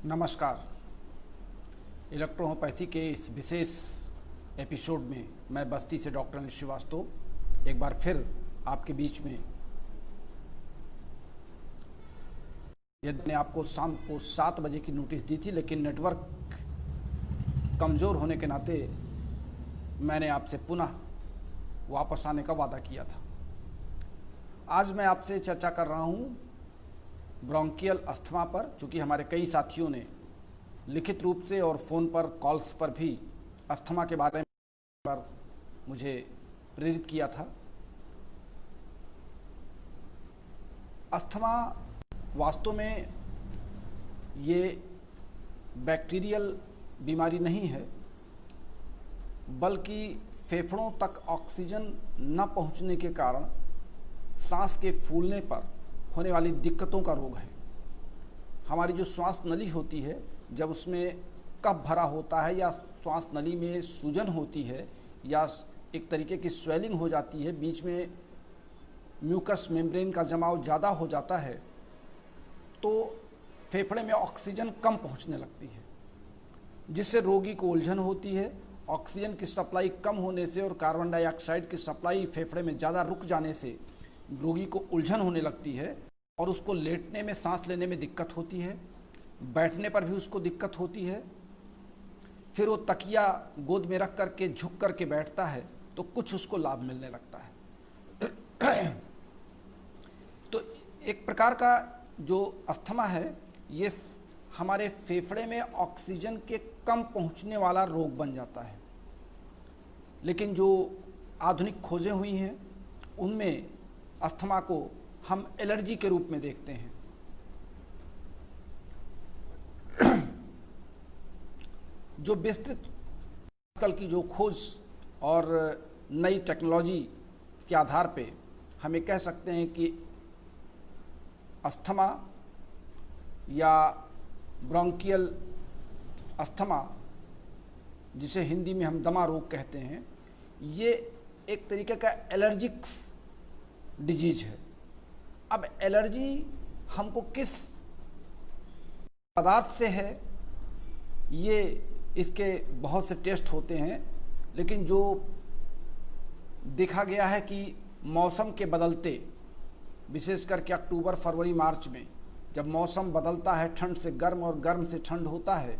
नमस्कार। इलेक्ट्रोहोम्योपैथी के इस विशेष एपिसोड में मैं बस्ती से डॉक्टर अनिल श्रीवास्तव एक बार फिर आपके बीच में। यदि मैंने आपको शाम को 7 बजे की नोटिस दी थी, लेकिन नेटवर्क कमज़ोर होने के नाते मैंने आपसे पुनः वापस आने का वादा किया था। आज मैं आपसे चर्चा कर रहा हूँ ब्रोंकियल अस्थमा पर, चूँकि हमारे कई साथियों ने लिखित रूप से और फ़ोन पर कॉल्स पर भी अस्थमा के बारे में मुझे प्रेरित किया था। अस्थमा वास्तव में ये बैक्टीरियल बीमारी नहीं है, बल्कि फेफड़ों तक ऑक्सीजन न पहुंचने के कारण सांस के फूलने पर होने वाली दिक्कतों का रोग है। हमारी जो श्वास नली होती है, जब उसमें कफ भरा होता है या श्वास नली में सूजन होती है या एक तरीके की स्वेलिंग हो जाती है, बीच में म्यूकस मेम्ब्रेन का जमाव ज़्यादा हो जाता है, तो फेफड़े में ऑक्सीजन कम पहुंचने लगती है, जिससे रोगी को उलझन होती है। ऑक्सीजन की सप्लाई कम होने से और कार्बन डाइऑक्साइड की सप्लाई फेफड़े में ज़्यादा रुक जाने से रोगी को उलझन होने लगती है और उसको लेटने में, सांस लेने में दिक्कत होती है, बैठने पर भी उसको दिक्कत होती है। फिर वो तकिया गोद में रख करके झुक करके बैठता है तो कुछ उसको लाभ मिलने लगता है। तो एक प्रकार का जो अस्थमा है, ये हमारे फेफड़े में ऑक्सीजन के कम पहुंचने वाला रोग बन जाता है। लेकिन जो आधुनिक खोजें हुई हैं उनमें अस्थमा को हम एलर्जी के रूप में देखते हैं। जो विस्तृत आजकल की जो खोज और नई टेक्नोलॉजी के आधार पे हम ये कह सकते हैं कि अस्थमा या ब्रोंकियल अस्थमा, जिसे हिंदी में हम दमा रोग कहते हैं, ये एक तरीके का एलर्जिक डिजीज है। अब एलर्जी हमको किस पदार्थ से है, ये इसके बहुत से टेस्ट होते हैं, लेकिन जो देखा गया है कि मौसम के बदलते, विशेष करके अक्टूबर, फरवरी, मार्च में जब मौसम बदलता है, ठंड से गर्म और गर्म से ठंड होता है,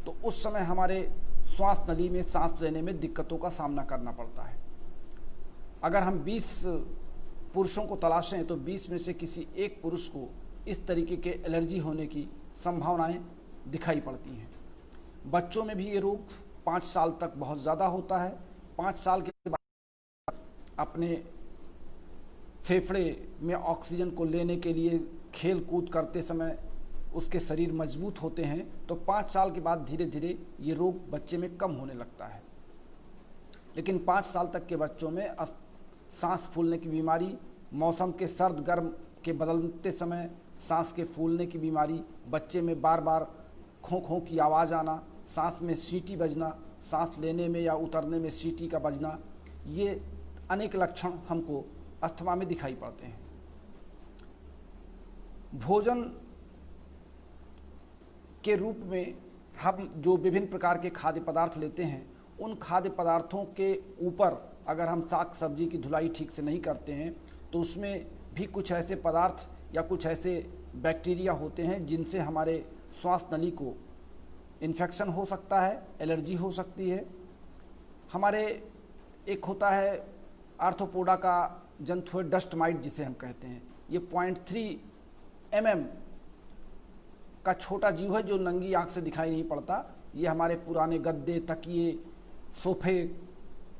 तो उस समय हमारे श्वास नली में सांस लेने में दिक्कतों का सामना करना पड़ता है। अगर हम 20 पुरुषों को तलाशें तो 20 में से किसी एक पुरुष को इस तरीके के एलर्जी होने की संभावनाएं दिखाई पड़ती हैं। बच्चों में भी ये रोग 5 साल तक बहुत ज़्यादा होता है। 5 साल के बाद अपने फेफड़े में ऑक्सीजन को लेने के लिए खेल कूद करते समय उसके शरीर मजबूत होते हैं, तो 5 साल के बाद धीरे धीरे ये रोग बच्चे में कम होने लगता है। लेकिन 5 साल तक के बच्चों में सांस फूलने की बीमारी, मौसम के सर्द गर्म के बदलते समय सांस के फूलने की बीमारी, बच्चे में बार बार खों खों की आवाज़ आना, सांस में सीटी बजना, सांस लेने में या उतरने में सीटी का बजना, ये अनेक लक्षण हमको अस्थमा में दिखाई पड़ते हैं। भोजन के रूप में हम जो विभिन्न प्रकार के खाद्य पदार्थ लेते हैं, उन खाद्य पदार्थों के ऊपर अगर हम साग सब्जी की धुलाई ठीक से नहीं करते हैं तो उसमें भी कुछ ऐसे पदार्थ या कुछ ऐसे बैक्टीरिया होते हैं जिनसे हमारे श्वास नली को इन्फेक्शन हो सकता है, एलर्जी हो सकती है। हमारे एक होता है आर्थ्रोपोडा का जंतु है डस्ट माइट, जिसे हम कहते हैं। ये 0.3 mm का छोटा जीव है जो नंगी आँख से दिखाई नहीं पड़ता। ये हमारे पुराने गद्दे, तकिए, सोफे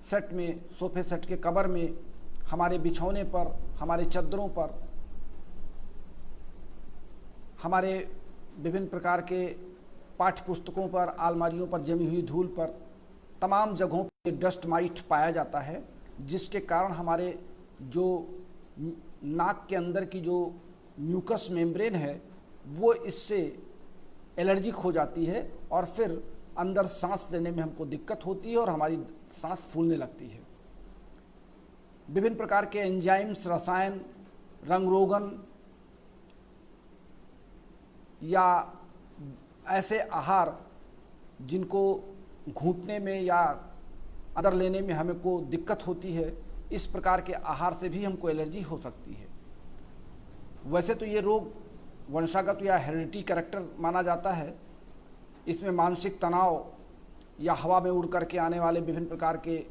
सेट के कवर में, हमारे बिछौने पर, हमारे चद्दरों पर, हमारे विभिन्न प्रकार के पाठ्य पुस्तकों पर, अलमारियों पर जमी हुई धूल पर, तमाम जगहों पर डस्ट माइट पाया जाता है, जिसके कारण हमारे जो नाक के अंदर की जो म्यूकस मेम्ब्रेन है वो इससे एलर्जिक हो जाती है और फिर अंदर सांस लेने में हमको दिक्कत होती है और हमारी सांस फूलने लगती है। विभिन्न प्रकार के एंजाइम्स, रसायन, रंग रोगन या ऐसे आहार जिनको घूंटने में या अंदर लेने में हमें को दिक्कत होती है, इस प्रकार के आहार से भी हमको एलर्जी हो सकती है। वैसे तो ये रोग वंशागत या हेरिडिटी कैरेक्टर माना जाता है। इसमें मानसिक तनाव या हवा में उड़ करके आने वाले विभिन्न प्रकार के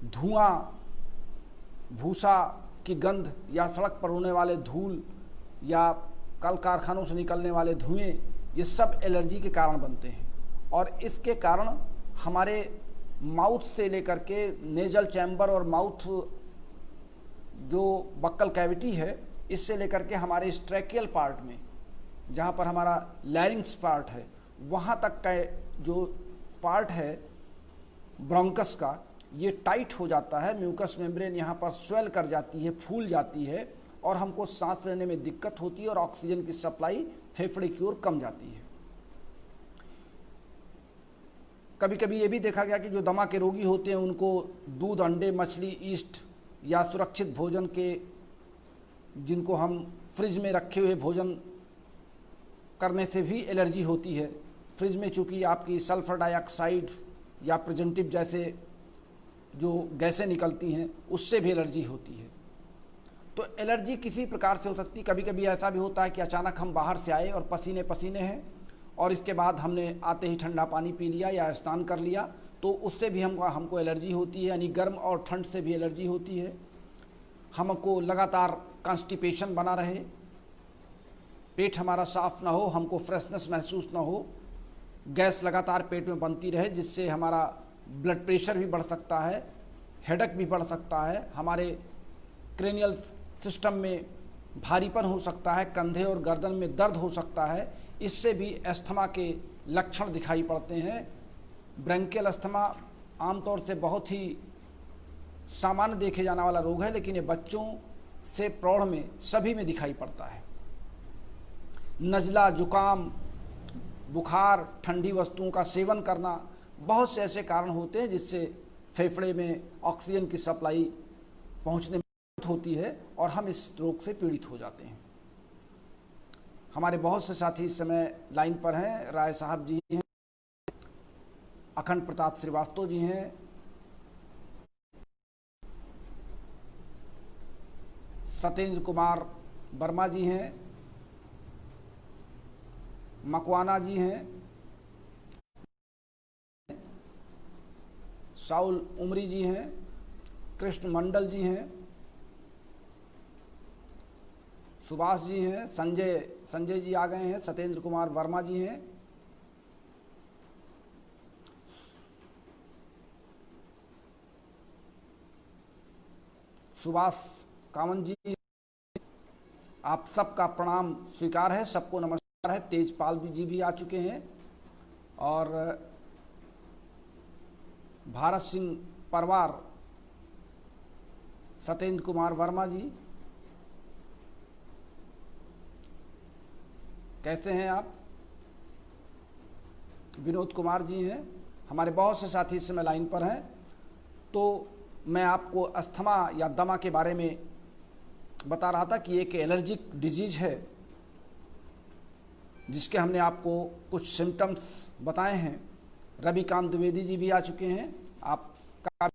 धुआं, भूसा की गंध या सड़क पर उड़ने वाले धूल या कल कारखानों से निकलने वाले धुएं, ये सब एलर्जी के कारण बनते हैं। और इसके कारण हमारे माउथ से लेकर के नेजल चैम्बर और माउथ जो बक्कल कैविटी है, इससे लेकर के हमारे स्ट्रैकियल पार्ट में, जहाँ पर हमारा लैरिंग्स पार्ट है, वहाँ तक का जो पार्ट है ब्रोंकस का, ये टाइट हो जाता है। म्यूकस मेम्ब्रेन यहाँ पर स्वेल कर जाती है, फूल जाती है और हमको सांस लेने में दिक्कत होती है और ऑक्सीजन की सप्लाई फेफड़े की ओर कम जाती है। कभी कभी ये भी देखा गया कि जो दमा के रोगी होते हैं उनको दूध, अंडे, मछली, ईस्ट या सुरक्षित भोजन के, जिनको हम फ्रिज में रखे हुए भोजन करने से भी एलर्जी होती है। फ्रिज में चूँकि आपकी सल्फर डाइऑक्साइड या प्रेजेंटिव जैसे जो गैसें निकलती हैं, उससे भी एलर्जी होती है। तो एलर्जी किसी प्रकार से हो सकती है। कभी कभी ऐसा भी होता है कि अचानक हम बाहर से आए और पसीने पसीने हैं और इसके बाद हमने आते ही ठंडा पानी पी लिया या स्नान कर लिया, तो उससे भी हमको एलर्जी होती है। यानी गर्म और ठंड से भी एलर्जी होती है। हमको लगातार कॉन्स्टिपेशन बना रहे, पेट हमारा साफ ना हो, हमको फ्रेशनेस महसूस ना हो, गैस लगातार पेट में बनती रहे, जिससे हमारा ब्लड प्रेशर भी बढ़ सकता है, हेडेक भी बढ़ सकता है, हमारे क्रेनियल सिस्टम में भारीपन हो सकता है, कंधे और गर्दन में दर्द हो सकता है। इससे भी अस्थमा के लक्षण दिखाई पड़ते हैं। ब्रैंकियल अस्थमा आमतौर से बहुत ही सामान्य देखे जाने वाला रोग है, लेकिन ये बच्चों से प्रौढ़ में सभी में दिखाई पड़ता है। नज़ला, जुकाम, बुखार, ठंडी वस्तुओं का सेवन करना, बहुत से ऐसे कारण होते हैं जिससे फेफड़े में ऑक्सीजन की सप्लाई पहुंचने में दिक्कत होती है और हम इस रोग से पीड़ित हो जाते हैं। हमारे बहुत से साथी इस समय लाइन पर हैं। राय साहब जी हैं, अखंड प्रताप श्रीवास्तव जी हैं, सतेंद्र कुमार वर्मा जी हैं, मकवाना जी हैं, साउल उमरी जी हैं, कृष्ण मंडल जी हैं, सुभाष जी हैं, संजय जी आ गए हैं, सतेंद्र कुमार वर्मा जी हैं, सुभाष कामन जी, आप सबका प्रणाम स्वीकार है, सबको नमस्कार है। तेजपाल जी भी आ चुके हैं और भारत सिंह परवार, सतेंद्र कुमार वर्मा जी, कैसे हैं आप? विनोद कुमार जी हैं। हमारे बहुत से साथी इस समय लाइन पर हैं। तो मैं आपको अस्थमा या दमा के बारे में बता रहा था कि एक एलर्जिक डिजीज है जिसके हमने आपको कुछ सिम्टम्स बताए हैं। रविकांत द्विवेदी जी भी आ चुके हैं। आपका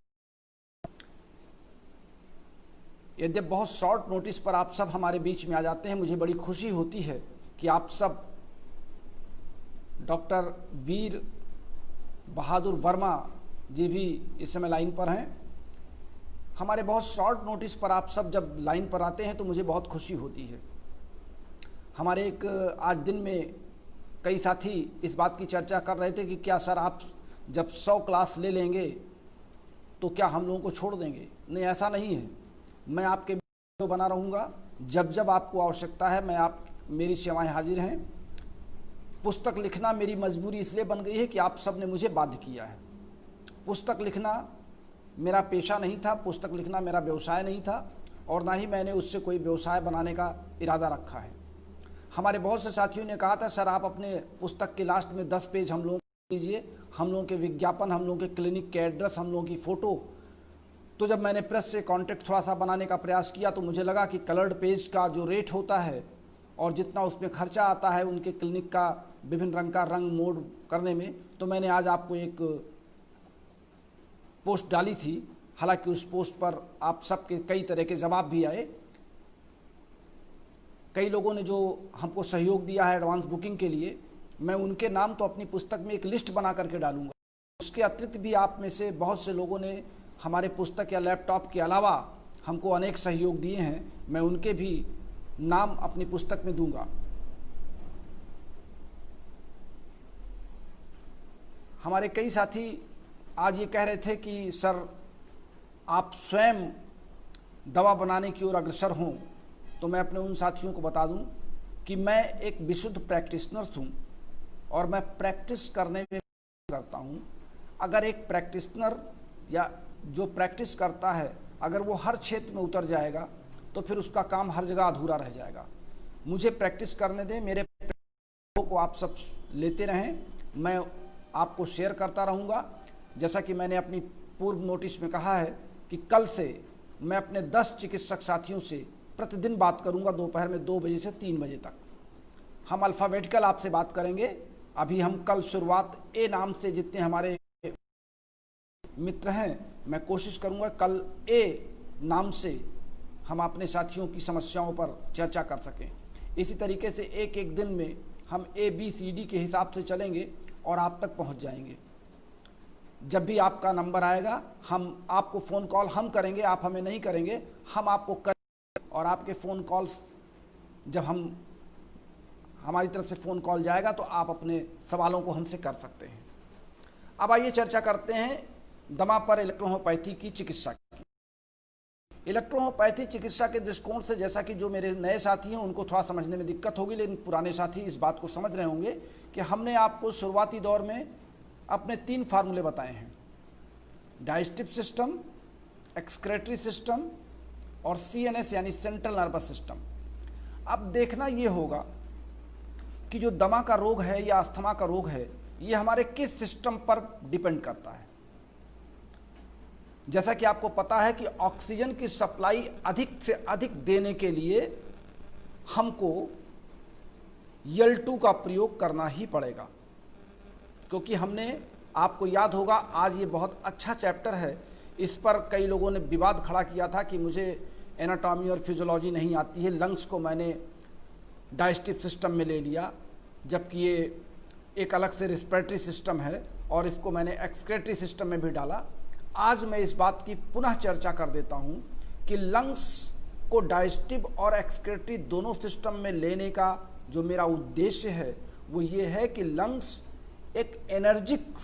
यद्यप बहुत शॉर्ट नोटिस पर आप सब हमारे बीच में आ जाते हैं, मुझे बड़ी खुशी होती है कि आप सब डॉक्टर वीर बहादुर वर्मा जी भी इस समय लाइन पर हैं। हमारे बहुत शॉर्ट नोटिस पर आप सब जब लाइन पर आते हैं तो मुझे बहुत खुशी होती है। हमारे एक आज दिन में कई साथी इस बात की चर्चा कर रहे थे कि क्या सर आप जब 100 क्लास ले लेंगे तो क्या हम लोगों को छोड़ देंगे? नहीं, ऐसा नहीं है। मैं आपके वीडियो बना रहूँगा, जब जब आपको आवश्यकता है मेरी सेवाएं हाजिर हैं। पुस्तक लिखना मेरी मजबूरी इसलिए बन गई है कि आप सब ने मुझे बाध्य किया है। पुस्तक लिखना मेरा पेशा नहीं था, पुस्तक लिखना मेरा व्यवसाय नहीं था और ना ही मैंने उससे कोई व्यवसाय बनाने का इरादा रखा है। हमारे बहुत से साथियों ने कहा था सर आप अपने पुस्तक के लास्ट में 10 पेज हम लोगों को दीजिए, हम लोगों के विज्ञापन, हम लोगों के क्लिनिक के एड्रेस, हम लोगों की फ़ोटो, तो जब मैंने प्रेस से कांटेक्ट थोड़ा सा बनाने का प्रयास किया तो मुझे लगा कि कलर्ड पेज का जो रेट होता है और जितना उसमें खर्चा आता है उनके क्लिनिक का विभिन्न रंग का रंग मोड करने में, तो मैंने आज आपको एक पोस्ट डाली थी। हालांकि उस पोस्ट पर आप सबके कई तरह के जवाब भी आए। कई लोगों ने जो हमको सहयोग दिया है एडवांस बुकिंग के लिए, मैं उनके नाम तो अपनी पुस्तक में एक लिस्ट बना करके डालूंगा। उसके अतिरिक्त भी आप में से बहुत से लोगों ने हमारे पुस्तक या लैपटॉप के अलावा हमको अनेक सहयोग दिए हैं, मैं उनके भी नाम अपनी पुस्तक में दूंगा। हमारे कई साथी आज ये कह रहे थे कि सर आप स्वयं दवा बनाने की ओर अग्रसर हों, तो मैं अपने उन साथियों को बता दूं कि मैं एक विशुद्ध प्रैक्टिशनर हूं और मैं प्रैक्टिस करने में करता हूं। अगर एक प्रैक्टिशनर या जो प्रैक्टिस करता है अगर वो हर क्षेत्र में उतर जाएगा तो फिर उसका काम हर जगह अधूरा रह जाएगा। मुझे प्रैक्टिस करने दें, मेरे को आप सब लेते रहें, मैं आपको शेयर करता रहूँगा। जैसा कि मैंने अपनी पूर्व नोटिस में कहा है कि कल से मैं अपने 10 चिकित्सक साथियों से प्रतिदिन बात करूंगा दोपहर में 2 बजे से 3 बजे तक। हम अल्फ़ाबेटिकल आपसे बात करेंगे। अभी हम कल शुरुआत ए नाम से जितने हमारे मित्र हैं, मैं कोशिश करूंगा कल ए नाम से हम अपने साथियों की समस्याओं पर चर्चा कर सकें। इसी तरीके से एक एक दिन में हम ABCD के हिसाब से चलेंगे और आप तक पहुंच जाएंगे। जब भी आपका नंबर आएगा हम आपको फ़ोन कॉल हम करेंगे, आप हमें नहीं करेंगे, हम आपको करेंगे। और आपके फ़ोन कॉल्स जब हमारी तरफ से फ़ोन कॉल जाएगा तो आप अपने सवालों को हमसे कर सकते हैं। अब आइए चर्चा करते हैं दमा पर इलेक्ट्रोहोम्योपैथी की चिकित्सा की। इलेक्ट्रोहोम्योपैथी चिकित्सा के दृष्टिकोण से, जैसा कि जो मेरे नए साथी हैं उनको थोड़ा समझने में दिक्कत होगी, लेकिन पुराने साथी इस बात को समझ रहे होंगे कि हमने आपको शुरुआती दौर में अपने 3 फार्मूले बताए हैं: डाइजेस्टिव सिस्टम, एक्सक्रेटरी सिस्टम और CNS यानी सेंट्रल नर्वस सिस्टम। अब देखना ये होगा कि जो दमा का रोग है या अस्थमा का रोग है ये हमारे किस सिस्टम पर डिपेंड करता है। जैसा कि आपको पता है कि ऑक्सीजन की सप्लाई अधिक से अधिक देने के लिए हमको L2 का प्रयोग करना ही पड़ेगा, क्योंकि हमने, आपको याद होगा, आज ये बहुत अच्छा चैप्टर है, इस पर कई लोगों ने विवाद खड़ा किया था कि मुझे एनाटॉमी और फिजियोलॉजी नहीं आती है। लंग्स को मैंने डाइजेस्टिव सिस्टम में ले लिया, जबकि ये एक अलग से रेस्पिरेटरी सिस्टम है और इसको मैंने एक्सक्रेटरी सिस्टम में भी डाला। आज मैं इस बात की पुनः चर्चा कर देता हूँ कि लंग्स को डाइजेस्टिव और एक्सक्रेटरी दोनों सिस्टम में लेने का जो मेरा उद्देश्य है वो ये है कि लंग्स एक एनर्जिक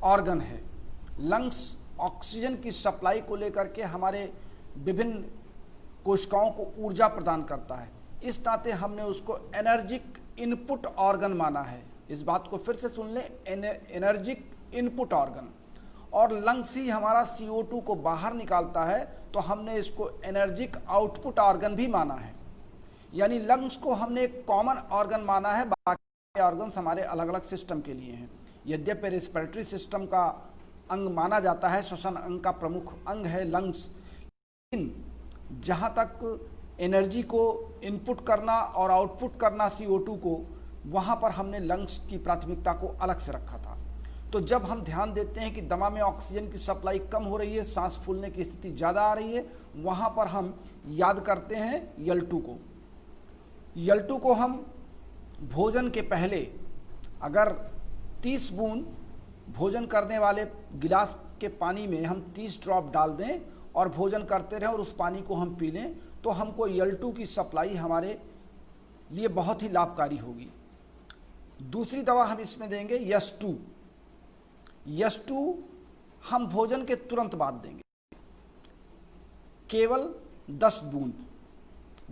ऑर्गन है। लंग्स ऑक्सीजन की सप्लाई को लेकर के हमारे विभिन्न कोशिकाओं को ऊर्जा प्रदान करता है, इस नाते हमने उसको एनर्जिक इनपुट ऑर्गन माना है। इस बात को फिर से सुन लें, एनर्जिक इनपुट ऑर्गन। और लंग्स ही हमारा CO2 को बाहर निकालता है, तो हमने इसको एनर्जिक आउटपुट ऑर्गन भी माना है। यानी लंग्स को हमने एक कॉमन ऑर्गन माना है, बाकी ऑर्गन्स हमारे अलग अलग सिस्टम के लिए हैं। यद्यपि रेस्पिरेटरी सिस्टम का अंग माना जाता है, श्वसन अंग का प्रमुख अंग है लंग्स, लेकिन जहाँ तक एनर्जी को इनपुट करना और आउटपुट करना CO2 को, वहाँ पर हमने लंग्स की प्राथमिकता को अलग से रखा था। तो जब हम ध्यान देते हैं कि दमा में ऑक्सीजन की सप्लाई कम हो रही है, सांस फूलने की स्थिति ज़्यादा आ रही है, वहाँ पर हम याद करते हैं L2 को। L2 को हम भोजन के पहले अगर 30 बूंद भोजन करने वाले गिलास के पानी में हम 30 ड्रॉप डाल दें और भोजन करते रहें और उस पानी को हम पी लें, तो हमको L2 की सप्लाई हमारे लिए बहुत ही लाभकारी होगी। दूसरी दवा हम इसमें देंगे S2। S2 हम भोजन के तुरंत बाद देंगे, केवल 10 बूंद।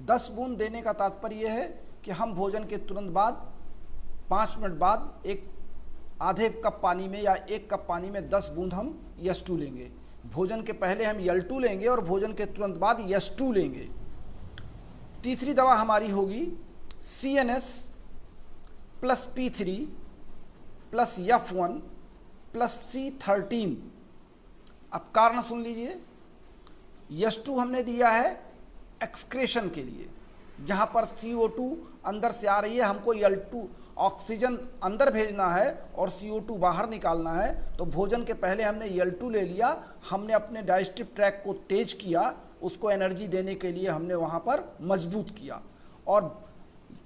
10 बूंद देने का तात्पर्य यह है कि हम भोजन के तुरंत बाद 5 मिनट बाद एक आधे कप पानी में या 1 कप पानी में 10 बूंद हम S2 लेंगे। भोजन के पहले हम L2 लेंगे और भोजन के तुरंत बाद S2 लेंगे। तीसरी दवा हमारी होगी CNS plus P3 plus F1 plus C13। अब कारण सुन लीजिए, H2 हमने दिया है एक्सक्रेशन के लिए, जहाँ पर CO2 अंदर से आ रही है, हमको L2 ऑक्सीजन अंदर भेजना है और CO2 बाहर निकालना है। तो भोजन के पहले हमने L2 ले लिया, हमने अपने डाइजेस्टिव ट्रैक को तेज किया, उसको एनर्जी देने के लिए हमने वहाँ पर मजबूत किया। और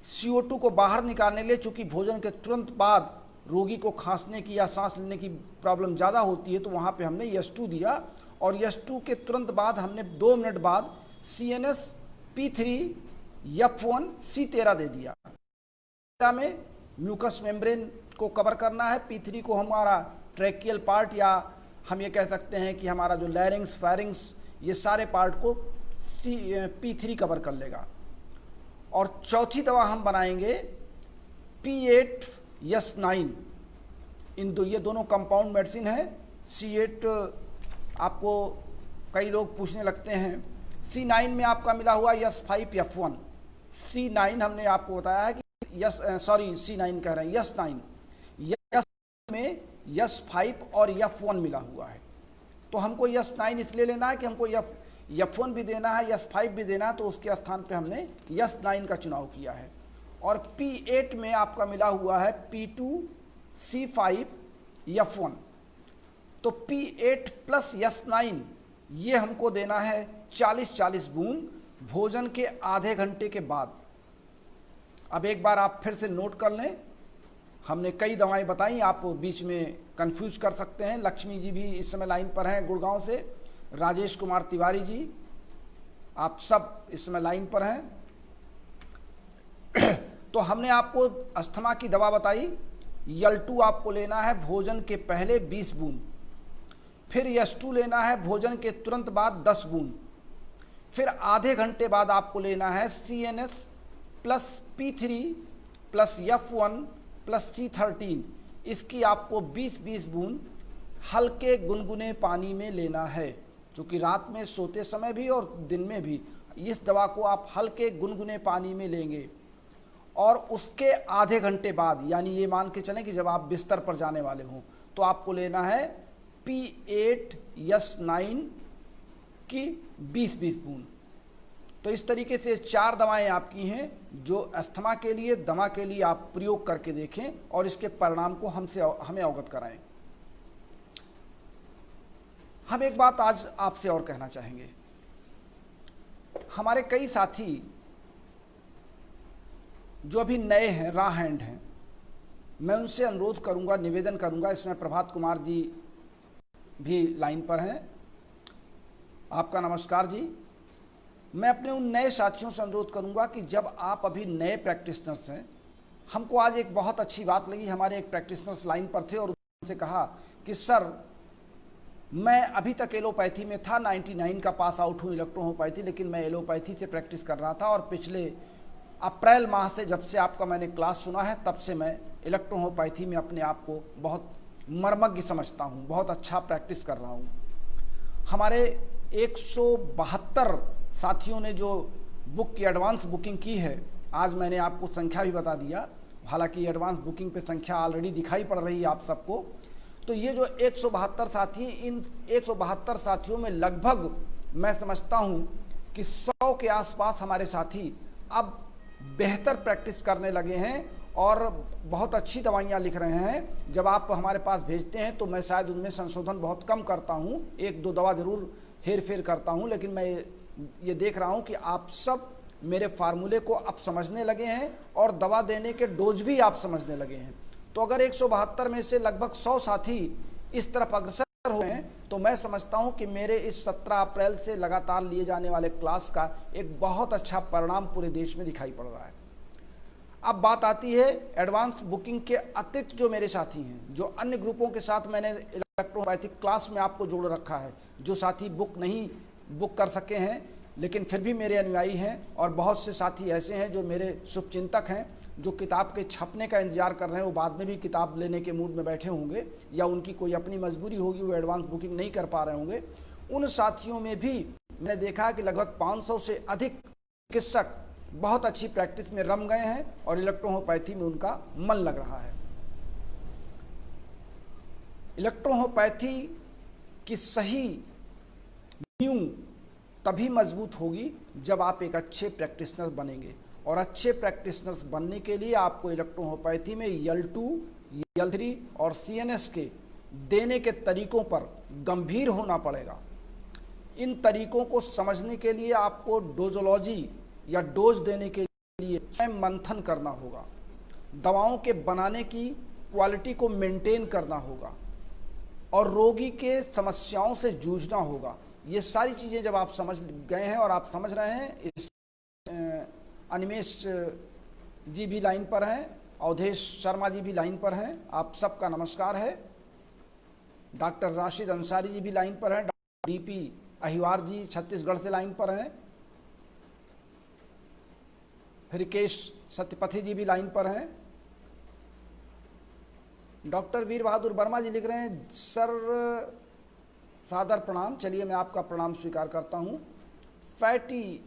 CO2 को बाहर निकालने के लिए, चूँकि भोजन के तुरंत बाद रोगी को खांसने की या सांस लेने की प्रॉब्लम ज़्यादा होती है, तो वहाँ पे हमने H2 दिया। और H2 के तुरंत बाद हमने 2 मिनट बाद CNS P3F1C13 दे दिया। में म्यूकस मेम्ब्रेन को कवर करना है, P3 को हमारा ट्रैकियल पार्ट, या हम ये कह सकते हैं कि हमारा जो लैरिंग्स, फैरिंग्स, ये सारे पार्ट को P3 कवर कर लेगा। और चौथी दवा हम बनाएंगे P8S9। ये दोनों कंपाउंड मेडिसिन है। C8 आपको कई लोग पूछने लगते हैं। C9 में आपका मिला हुआ S5F1। C9 हमने आपको बताया है कि C9 कह रहे हैं, S9 में S5 और F1 मिला हुआ है। तो हमको S9 इसलिए लेना है कि हमको F1 भी देना है, S5 भी देना है, तो उसके स्थान पे हमने S9 का चुनाव किया है। और P8 में आपका मिला हुआ है P2C5F1। तो P8 प्लस S9 ये हमको देना है 40-40 बूंद भोजन के आधे घंटे के बाद। अब एक बार आप फिर से नोट कर लें, हमने कई दवाएं बताई, आप बीच में कंफ्यूज कर सकते हैं। लक्ष्मी जी भी इस समय लाइन पर हैं गुड़गांव से, राजेश कुमार तिवारी जी, आप सब इस समय लाइन पर हैं। तो हमने आपको अस्थमा की दवा बताई। L2 आपको लेना है भोजन के पहले 20 बूंद, फिर H2 लेना है भोजन के तुरंत बाद 10 बूंद, फिर आधे घंटे बाद आपको लेना है CNS plus P3 plus F1 plus C13। इसकी आपको 20-20 बूंद हल्के गुनगुने पानी में लेना है, क्योंकि रात में सोते समय भी और दिन में भी इस दवा को आप हल्के गुनगुने पानी में लेंगे। और उसके आधे घंटे बाद, यानी ये मान के चलें कि जब आप बिस्तर पर जाने वाले हों, तो आपको लेना है P8S9 की 20-20 बूंद। तो इस तरीके से 4 दवाएं आपकी हैं जो अस्थमा के लिए, दमा के लिए आप प्रयोग करके देखें और इसके परिणाम को हमें अवगत कराएं। हम एक बात आज आपसे और कहना चाहेंगे। हमारे कई साथी जो अभी नए हैं, रॉ हैंड हैं, मैं उनसे अनुरोध करूंगा, निवेदन करूंगा। इसमें प्रभात कुमार जी भी लाइन पर हैं। आपका नमस्कार जी। मैं अपने उन नए साथियों से अनुरोध करूंगा कि जब आप अभी नए प्रैक्टिशनर्स हैं, हमको आज एक बहुत अच्छी बात लगी। हमारे एक प्रैक्टिशनर्स लाइन पर थे और उनसे कहा कि सर, मैं अभी तक एलोपैथी में था, 99 का पास आउट हूँ इलेक्ट्रोहोपैथी, लेकिन मैं एलोपैथी से प्रैक्टिस कर रहा था और पिछले अप्रैल माह से जब से आपका मैंने क्लास सुना है, तब से मैं इलेक्ट्रोहोपैथी में अपने आप को बहुत मर्मज्ञ समझता हूँ, बहुत अच्छा प्रैक्टिस कर रहा हूँ। हमारे 172 साथियों ने जो बुक की एडवांस बुकिंग की है, आज मैंने आपको संख्या भी बता दिया, हालांकि एडवांस बुकिंग पे संख्या ऑलरेडी दिखाई पड़ रही है आप सबको। तो ये जो 172 साथी, इन 172 साथियों में लगभग मैं समझता हूँ कि 100 के आसपास हमारे साथी अब बेहतर प्रैक्टिस करने लगे हैं और बहुत अच्छी दवाइयाँ लिख रहे हैं। जब आप हमारे पास भेजते हैं तो मैं शायद उनमें संशोधन बहुत कम करता हूँ, 1-2 दवा ज़रूर हेर फेर करता हूँ, लेकिन मैं ये देख रहा हूँ कि आप सब मेरे फार्मूले को अब समझने लगे हैं और दवा देने के डोज भी आप समझने लगे हैं। तो अगर 172 में से लगभग 100 साथी इस तरफ अग्रसर हो हैं, तो मैं समझता हूं कि मेरे इस 17 अप्रैल से लगातार लिए जाने वाले क्लास का एक बहुत अच्छा परिणाम पूरे देश में दिखाई पड़ रहा है। अब बात आती है एडवांस बुकिंग के अतिरिक्त जो मेरे साथी हैं, जो अन्य ग्रुपों के साथ मैंने इलेक्ट्रोहोपैथिक क्लास में आपको जोड़ रखा है, जो साथी बुक कर सके हैं लेकिन फिर भी मेरे अनुयायी हैं, और बहुत से साथी ऐसे हैं जो मेरे शुभचिंतक हैं, जो किताब के छपने का इंतजार कर रहे हैं। वो बाद में भी किताब लेने के मूड में बैठे होंगे या उनकी कोई अपनी मजबूरी होगी, वो एडवांस बुकिंग नहीं कर पा रहे होंगे। उन साथियों में भी मैंने देखा कि लगभग 500 से अधिक चिकित्सक बहुत अच्छी प्रैक्टिस में रम गए हैं और इलेक्ट्रोहोपैथी में उनका मन लग रहा है। इलेक्ट्रोहोपैथी की सही नींव तभी मजबूत होगी जब आप एक अच्छे प्रैक्टिशनर बनेंगे। और अच्छे प्रैक्टिशनर्स बनने के लिए आपको इलेक्ट्रोहोम्योपैथी में L2, L3 और CNS के देने के तरीकों पर गंभीर होना पड़ेगा। इन तरीकों को समझने के लिए आपको डोजोलॉजी या डोज देने के लिए स्वयं मंथन करना होगा, दवाओं के बनाने की क्वालिटी को मेंटेन करना होगा और रोगी के समस्याओं से जूझना होगा। ये सारी चीज़ें जब आप समझ गए हैं और आप समझ रहे हैं, इस अनिमेश जी भी लाइन पर हैं, अवधेश शर्मा जी भी लाइन पर हैं, आप सबका नमस्कार है। डॉक्टर राशिद अंसारी जी भी लाइन पर हैं, डॉक्टर DP अहिवार जी छत्तीसगढ़ से लाइन पर हैं, हृकेश सत्यपथी जी भी लाइन पर हैं। डॉक्टर वीर बहादुर वर्मा जी लिख रहे हैं, सर सादर प्रणाम। चलिए मैं आपका प्रणाम स्वीकार करता हूँ। फैटी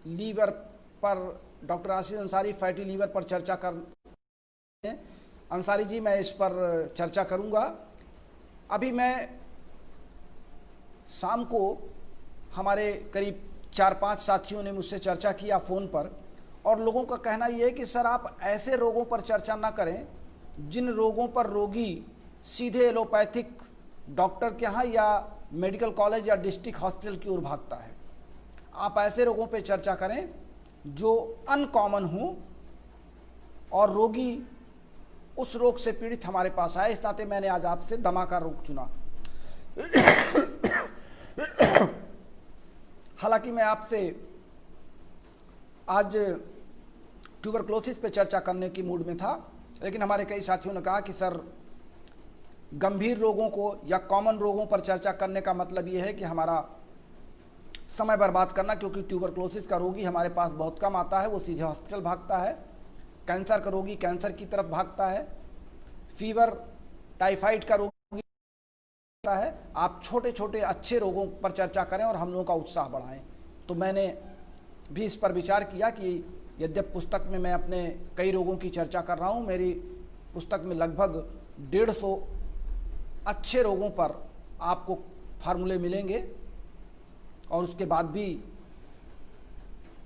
लीवर पर doctor Rashid Ansari fatty liver पर चर्चा कर अंसारी जी, मैं इस पर चर्चा करूँगा। अभी मैं शाम को हमारे करीब 4-5 साथियों ने मुझसे चर्चा किया फ़ोन पर, और लोगों का कहना यह है कि सर आप ऐसे रोगों पर चर्चा ना करें जिन रोगों पर रोगी सीधे एलोपैथिक डॉक्टर के यहाँ या मेडिकल कॉलेज या डिस्ट्रिक्ट हॉस्पिटल की ओर भागता है। आप ऐसे रोगों पर चर्चा करें जो अनकॉमन हो और रोगी उस रोग से पीड़ित हमारे पास आए। इस नाते मैंने आज आपसे दमा का रोग चुना। हालांकि मैं आपसे आज ट्यूबरक्लोसिस पे चर्चा करने की मूड में था, लेकिन हमारे कई साथियों ने कहा कि सर गंभीर रोगों को या कॉमन रोगों पर चर्चा करने का मतलब ये है कि हमारा समय बर्बाद करना, क्योंकि ट्यूबरक्लोसिस का रोगी हमारे पास बहुत कम आता है, वो सीधे हॉस्पिटल भागता है। कैंसर का रोगी कैंसर की तरफ भागता है। फीवर टाइफाइड का रोगी है। आप छोटे छोटे अच्छे रोगों पर चर्चा करें और हम लोगों का उत्साह बढ़ाएं। तो मैंने भी इस पर विचार किया कि यद्यप पुस्तक में मैं अपने कई रोगों की चर्चा कर रहा हूं, मेरी पुस्तक में लगभग 150 अच्छे रोगों पर आपको फार्मूले मिलेंगे और उसके बाद भी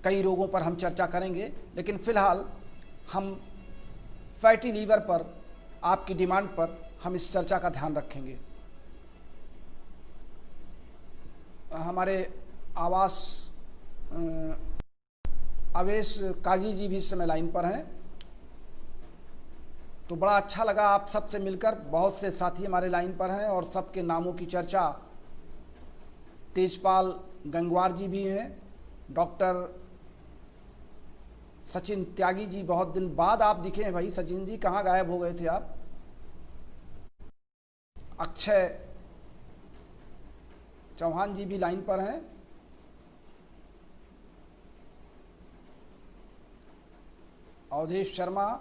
कई रोगों पर हम चर्चा करेंगे। लेकिन फ़िलहाल हम फैटी लीवर पर आपकी डिमांड पर हम इस चर्चा का ध्यान रखेंगे। हमारे अवेश काजी जी भी इस समय लाइन पर हैं। तो बड़ा अच्छा लगा आप सबसे मिलकर। बहुत से साथी हमारे लाइन पर हैं और सबके नामों की चर्चा। तेजपाल गंगवार जी भी हैं। डॉक्टर सचिन त्यागी जी, बहुत दिन बाद आप दिखे हैं भाई। सचिन जी कहाँ गायब हो गए थे आप। अक्षय चौहान जी भी लाइन पर हैं। अवधेश शर्मा,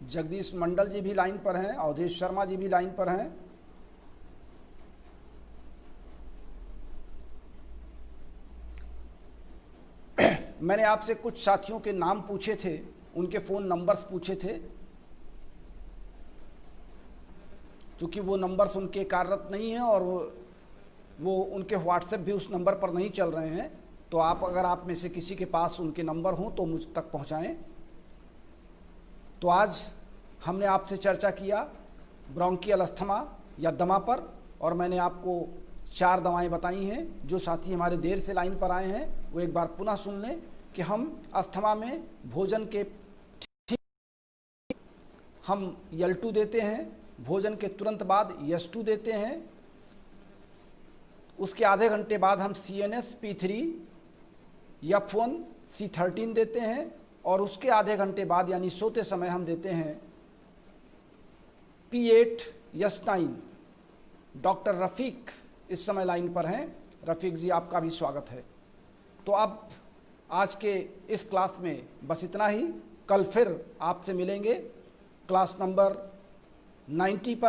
जगदीश मंडल जी भी लाइन पर हैं। अवधेश शर्मा जी भी लाइन पर हैं। मैंने आपसे कुछ साथियों के नाम पूछे थे, उनके फ़ोन नंबर्स पूछे थे। क्योंकि वो नंबर्स उनके कार्यरत नहीं हैं और वो उनके व्हाट्सएप भी उस नंबर पर नहीं चल रहे हैं। तो अगर आप में से किसी के पास उनके नंबर हों तो मुझ तक पहुंचाएं। तो आज हमने आपसे चर्चा किया ब्रोंकियल अस्थमा या दमा पर, और मैंने आपको 4 दवाएं बताई हैं। जो साथी हमारे देर से लाइन पर आए हैं वो एक बार पुनः सुन लें कि हम अस्थमा में भोजन के हम L2 देते हैं, भोजन के तुरंत बाद S2 देते हैं, उसके आधे घंटे बाद हम CNS P3 F1 C13 देते हैं, और उसके आधे घंटे बाद यानी सोते समय हम देते हैं P8 S9। डॉक्टर रफ़ीक इस समय लाइन पर हैं। रफ़ीक जी आपका भी स्वागत है। तो अब आज के इस क्लास में बस इतना ही। कल फिर आपसे मिलेंगे क्लास नंबर 90 पर।